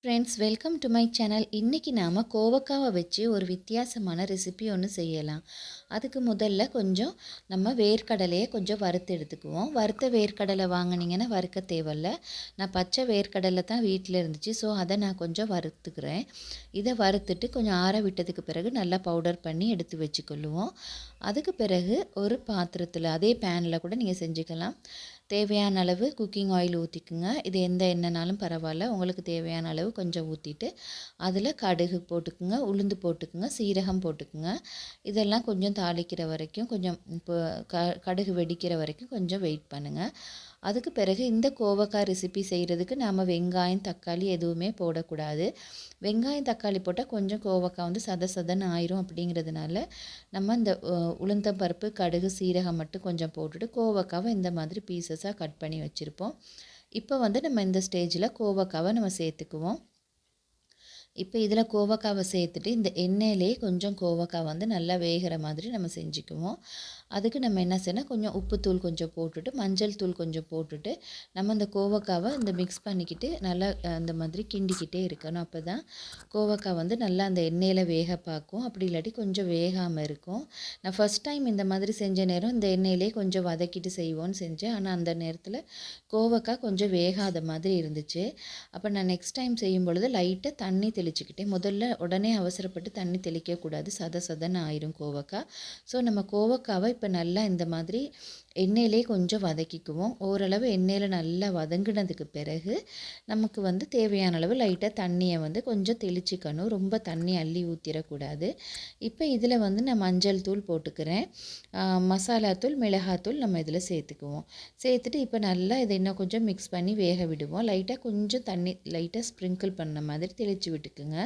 Friends welcome to my channel. இன்றைக்கி நாம் கோவக்காவை வச்சு ஒரு வித்தியாசமான ரெசிபி ஒன்று செய்யலாம். அதுக்கு முதல்ல கொஞ்சம் நம்ம வேர்க்கடலையை கொஞ்சம் வறுத்து எடுத்துக்குவோம். வறுத்த வேர்க்கடலை வாங்கினீங்கன்னா வறுக்க தேவையில்ல. நான் பச்சை வேர்க்கடலை தான் வீட்டில் இருந்துச்சு, ஸோ அதை நான் கொஞ்சம் வறுத்துக்கிறேன். இதை வறுத்துட்டு கொஞ்சம் ஆற விட்டதுக்கு பிறகு நல்லா பவுடர் பண்ணி எடுத்து வச்சுக்கொள்ளுவோம். அதுக்கு பிறகு ஒரு பாத்திரத்தில் அதே பேனில் கூட நீங்கள் செஞ்சுக்கலாம். தேவையான அளவு குக்கிங் ஆயில் ஊற்றிக்குங்க. இது எந்த எண்ணெய்னாலும் பரவாயில்ல. உங்களுக்கு தேவையான அளவு கொஞ்சம் ஊற்றிட்டு அதில் கடுகு போட்டுக்குங்க, உளுந்து போட்டுக்குங்க, சீரகம் போட்டுக்குங்க. இதெல்லாம் கொஞ்சம் தாளிக்கிற வரைக்கும் கொஞ்சம் இப்போ கடுகு வெடிக்கிற வரைக்கும் கொஞ்சம் வெயிட் பண்ணுங்கள். அதுக்கு பிறகு இந்த கோவக்காய் ரெசிபி செய்கிறதுக்கு நாம் வெங்காயம் தக்காளி எதுவுமே போடக்கூடாது. வெங்காயம் தக்காளி போட்டால் கொஞ்சம் கோவக்காய் வந்து சதன்னு ஆயிரும். அப்படிங்கிறதுனால நம்ம இந்த உளுந்தம் பருப்பு கடுகு சீரகம் மட்டும் கொஞ்சம் போட்டுட்டு கோவக்காவை இந்த மாதிரி பீசஸாக கட் பண்ணி வச்சுருப்போம். இப்போ வந்து நம்ம இந்த ஸ்டேஜில் கோவக்காவை நம்ம சேர்த்துக்குவோம். இப்போ இதில் கோவக்காவை சேர்த்துட்டு இந்த எண்ணெயிலே கொஞ்சம் கோவக்காய் வந்து நல்லா வேகிற மாதிரி நம்ம செஞ்சுக்குவோம். அதுக்கு நம்ம என்ன செய்யணும், கொஞ்சம் உப்புத்தூள் கொஞ்சம் போட்டுட்டு மஞ்சள் தூள் கொஞ்சம் போட்டுட்டு நம்ம இந்த கோவக்காவை இந்த மிக்ஸ் பண்ணிக்கிட்டு நல்லா இந்த மாதிரி கிண்டிக்கிட்டே இருக்கணும். அப்போ தான் கோவக்காய் வந்து நல்லா அந்த எண்ணெயில் வேக பார்க்கும். அப்படி இல்லாட்டி கொஞ்சம் வேகாமல் இருக்கும். நான் ஃபஸ்ட் டைம் இந்த மாதிரி செஞ்ச நேரம் இந்த எண்ணெயிலே கொஞ்சம் வதக்கிட்டு செய்வோன்னு செஞ்சேன். ஆனால் அந்த நேரத்தில் கோவக்காய் கொஞ்சம் வேகாத மாதிரி இருந்துச்சு. அப்போ நான் நெக்ஸ்ட் டைம் செய்யும் பொழுது லைட்டாக தண்ணி தெளிச்சுக்கிட்டேன். முதல்ல உடனே அவசரப்பட்டு தண்ணி தெளிக்கக்கூடாது, சதன்னு ஆயிரும் கோவக்காய். ஸோ நம்ம கோவக்காவை இப்போ நல்லா இந்த மாதிரி எண்ணெயிலே கொஞ்சம் வதக்கிக்குவோம். ஓரளவு எண்ணெயில் நல்லா வதங்கினதுக்கு பிறகு நமக்கு வந்து தேவையான அளவு லைட்டாக தண்ணியை வந்து கொஞ்சம் தெளிச்சிக்கணும். ரொம்ப தண்ணி அள்ளி ஊற்றிடக்கூடாது. இப்போ இதில் வந்து நான் மஞ்சள் தூள் போட்டுக்கிறேன், மசாலாத்தூள் மிளகாத்தூள் நம்ம இதில் சேர்த்துக்குவோம். சேர்த்துட்டு இப்போ நல்லா இதை இன்னும் கொஞ்சம் மிக்ஸ் பண்ணி வேக விடுவோம். லைட்டாக கொஞ்சம் தண்ணி லைட்டாக ஸ்ப்ரிங்கிள் பண்ண மாதிரி தெளித்து விட்டுக்குங்க.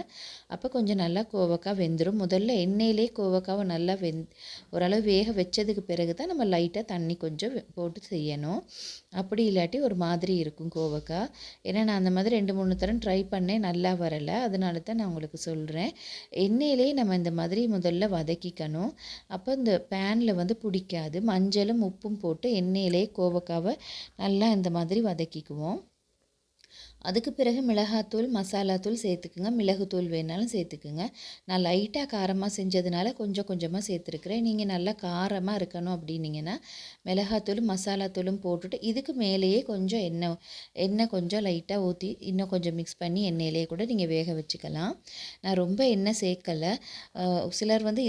அப்போ கொஞ்சம் நல்லா கோவக்காய் வெந்துடும். முதல்ல எண்ணெயிலே கோவக்காவை நல்லா ஓரளவு வேக வச்சதுக்கு பிறகு தான் நம்ம லைட்டாக தண்ணி கொஞ்சம் போட்டு செய்யணும். அப்படி இல்லாட்டி ஒரு மாதிரி இருக்கும் கோவக்காய். ஏன்னா நான் அந்த மாதிரி 2-3 தரம் ட்ரை பண்ணேன், நல்லா வரலை. அதனால தான் நான் உங்களுக்கு சொல்கிறேன். எண்ணெயிலே நம்ம இந்த மாதிரி முதல்ல வதக்கிக்கணும். அப்போ இந்த பேனில் வந்து பிடிக்காது. மஞ்சளும் உப்பும் போட்டு எண்ணெயிலே கோவக்காவை நல்லா இந்த மாதிரி வதக்கிக்குவோம். அதுக்கு பிறகு மிளகாத்தூள் மசாலாத்தூள் சேர்த்துக்குங்க. மிளகுத்தூள் வேணாலும் சேர்த்துக்குங்க. நான் லைட்டாக காரமாக செஞ்சதுனால கொஞ்சம் கொஞ்சமாக சேர்த்துருக்குறேன். நீங்கள் நல்லா காரமாக இருக்கணும் அப்படின்னீங்கன்னா மிளகாத்தூளும் மசாலாத்தூளும் போட்டுட்டு இதுக்கு மேலேயே கொஞ்சம் எண்ணெய் கொஞ்சம் லைட்டாக ஊற்றி இன்னும் கொஞ்சம் மிக்ஸ் பண்ணி எண்ணெயிலே கூட நீங்கள் வேக வச்சுக்கலாம். நான் ரொம்ப எண்ணெய் சேர்க்கலை. சிலர் வந்து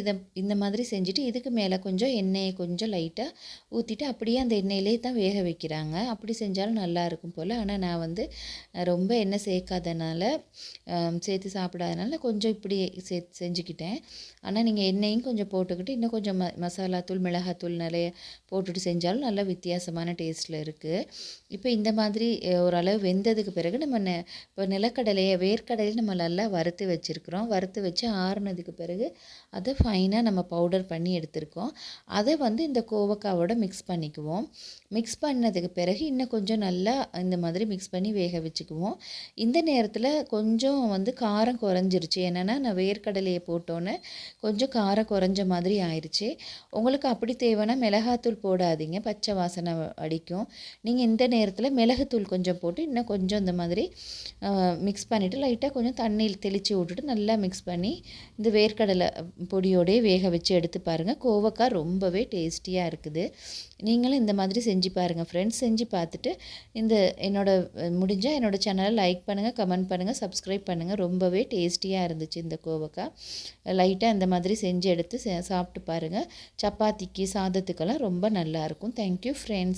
இந்த மாதிரி செஞ்சுட்டு இதுக்கு மேலே கொஞ்சம் எண்ணெயை கொஞ்சம் லைட்டாக ஊற்றிட்டு அப்படியே அந்த எண்ணெயிலே தான் வேக வைக்கிறாங்க. அப்படி செஞ்சாலும் நல்லாயிருக்கும் போல். ஆனால் நான் வந்து ரொம்ப எண்ணெய் சேர்க்காதனால சேர்த்து சாப்பிடாதனால கொஞ்சம் இப்படி செஞ்சுக்கிட்டேன். ஆனால் நீங்கள் எண்ணெயும் கொஞ்சம் போட்டுக்கிட்டு இன்னும் கொஞ்சம் மசாலாத்தூள் மிளகாத்தூள் நிறைய போட்டுட்டு செஞ்சாலும் நல்ல வித்தியாசமான டேஸ்ட்டில் இருக்குது. இப்போ இந்த மாதிரி ஓரளவு வெந்ததுக்கு பிறகு நம்ம இப்போ வேர்க்கடலையை நம்ம நல்லா வறுத்து வச்சுருக்குறோம். வறுத்து வச்சு ஆறுனதுக்கு பிறகு அதை ஃபைனாக நம்ம பவுடர் பண்ணி எடுத்துருக்கோம். அதை வந்து இந்த கோவக்காவோட மிக்ஸ் பண்ணிக்குவோம். மிக்ஸ் பண்ணதுக்கு பிறகு இன்னும் கொஞ்சம் நல்லா இந்த மாதிரி மிக்ஸ் பண்ணி வேக வச்சுக்குவோம். இந்த நேரத்தில் கொஞ்சம் வந்து காரம் குறைஞ்சிருச்சு. என்னென்னா நான் வேர்க்கடலையை போட்டோன்னே கொஞ்சம் காரம் குறைஞ்ச மாதிரி ஆயிடுச்சு. உங்களுக்கு அப்படி தேவைன்னா மிளகாத்தூள் போடாதீங்க, பச்சை வாசனை அடிக்கும். நீங்கள் இந்த நேரத்தில் மிளகுத்தூள் கொஞ்சம் போட்டு இன்னும் கொஞ்சம் இந்த மாதிரி மிக்ஸ் பண்ணிவிட்டு லைட்டாக கொஞ்சம் தண்ணியில் தெளித்து விட்டுட்டு நல்லா மிக்ஸ் பண்ணி இந்த வேர்க்கடலை பொடியோடே வேக வச்சு எடுத்து பாருங்கள். கோவக்காய் ரொம்பவே டேஸ்டியாக இருக்குது. நீங்களும் இந்த மாதிரி செஞ்சு பாருங்கள் ஃப்ரெண்ட்ஸ். செஞ்சு பார்த்துட்டு முடிஞ்சால் என்னோடய சேனலை லைக் பண்ணுங்கள், கமெண்ட் பண்ணுங்கள், சப்ஸ்கிரைப் பண்ணுங்கள். ரொம்பவே டேஸ்டியாக இருந்துச்சு இந்த கோவக்காய். லைட்டாக இந்த மாதிரி செஞ்சு எடுத்து சாப்பிட்டு பாருங்கள். சப்பாத்திக்கு சாதத்துக்கெல்லாம் ரொம்ப நல்லாயிருக்கும். Thank you friends.